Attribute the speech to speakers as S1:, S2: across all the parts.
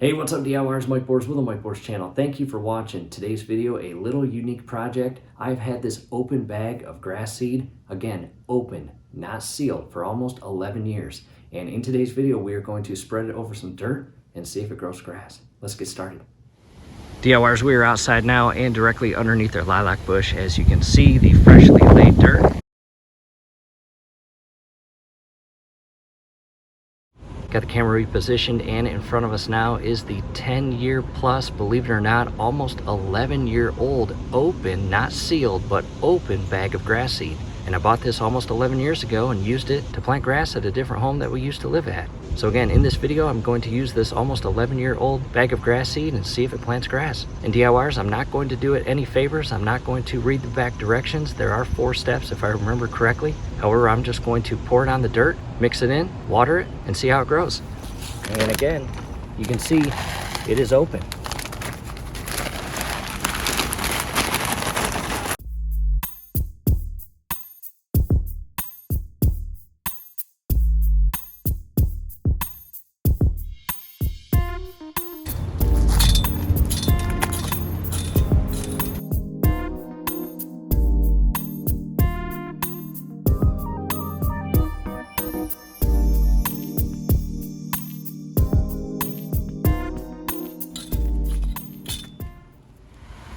S1: Hey, what's up DIYers, Mike Boards with the Mike Boards channel. Thank you for watching today's video, a little unique project. I've had this open bag of grass seed, again, open, not sealed, for almost 11 years. And in today's video, we are going to spread it over some dirt and see if it grows grass. Let's get started. DIYers, we are outside now and directly underneath our lilac bush. As you can see, the freshly laid dirt. Got the camera repositioned, and in front of us now is the 10-year plus, believe it or not, almost 11-year-old open, not sealed, but open bag of grass seed. And I bought this almost 11 years ago and used it to plant grass at a different home that we used to live at. So again, in this video, I'm going to use this almost 11-year-old bag of grass seed and see if it plants grass. And DIYers, I'm not going to do it any favors. I'm not going to read the back directions. There are 4 steps if I remember correctly. However, I'm just going to pour it on the dirt, mix it in, water it, and see how it grows. And again, you can see it is open.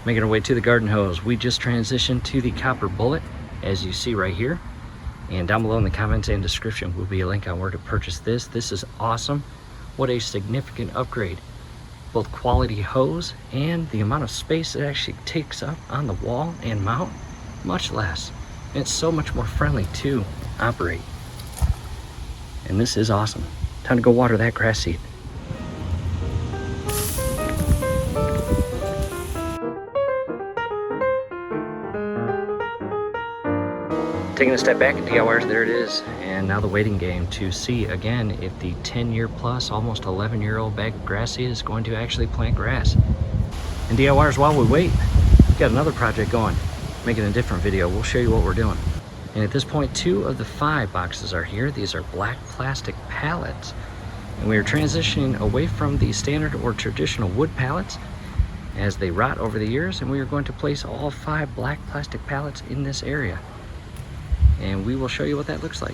S1: Making our way to the garden hose. We just transitioned to the copper bullet, as you see right here. And down below in the comments and description will be a link on where to purchase this. This is awesome. What a significant upgrade. Both quality hose and the amount of space it actually takes up on the wall and mount, much less. And it's so much more friendly to operate. And this is awesome. Time to go water that grass seed. Taking a step back at DIYers, there it is. And now the waiting game to see again if the 10-year plus, almost 11-year-old bag of grass seed is going to actually plant grass. And DIYers, while we wait, we've got another project going, making a different video. We'll show you what we're doing. And at this point, 2 of the 5 boxes are here. These are black plastic pallets. And we are transitioning away from the standard or traditional wood pallets as they rot over the years. And we are going to place all 5 black plastic pallets in this area. And we will show you what that looks like.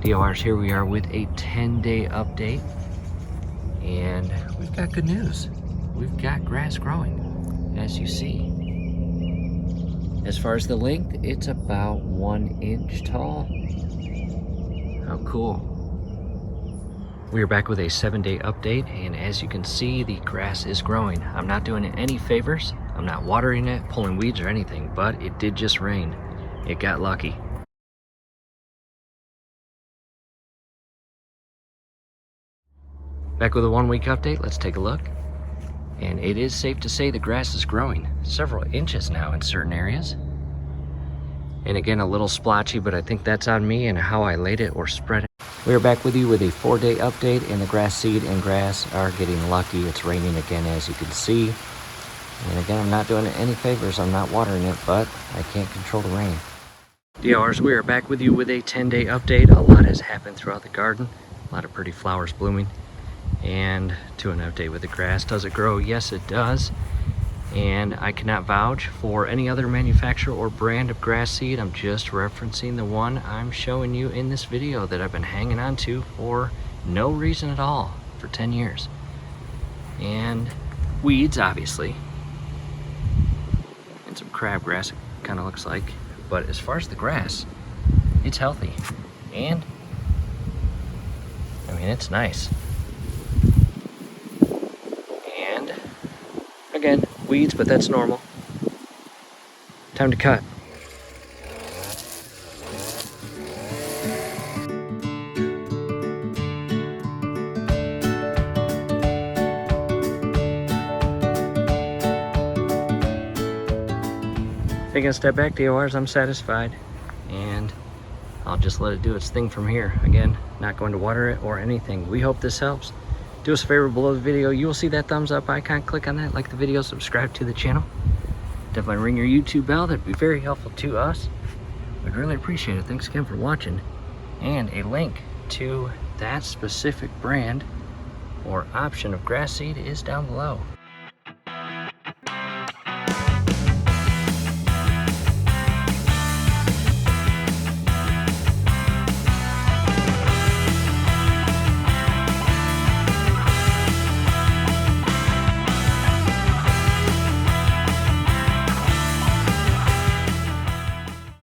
S1: DIYers, here we are with a 10-day update, and we've got good news. We've got grass growing, as you see. As far as the length, it's about 1 inch tall. How cool. We are back with a 7-day update, and as you can see, the grass is growing. I'm not doing it any favors. I'm not watering it, pulling weeds or anything, but it did just rain. It got lucky. Back with a 1-week update. Let's take a look. And it is safe to say the grass is growing several inches now in certain areas. And again, a little splotchy, but I think that's on me and how I laid it or spread it. We are back with you with a 4-day update, and the grass seed and grass are getting lucky. It's raining again, as you can see. And again, I'm not doing it any favors. I'm not watering it, but I can't control the rain. DIYers, we are back with you with a 10-day update. A lot has happened throughout the garden. A lot of pretty flowers blooming. And to an update with the grass. Does it grow? Yes, it does. And I cannot vouch for any other manufacturer or brand of grass seed. I'm just referencing the one I'm showing you in this video that I've been hanging on to for no reason at all for 10 years. And weeds, obviously. And some crabgrass, it kind of looks like. But as far as the grass, it's healthy. And, I mean, it's nice. And, again, weeds, but that's normal. Time to cut. Taking a step back, DIYers, I'm satisfied, and I'll just let it do its thing from here. Again, not going to water it or anything. We hope this helps. do us a favor below the video. You will see that thumbs up icon. Click on that, like the video, subscribe to the channel. Definitely ring your YouTube bell. That'd be very helpful to us. We'd really appreciate it. Thanks again for watching. And a link to that specific brand or option of grass seed is down below.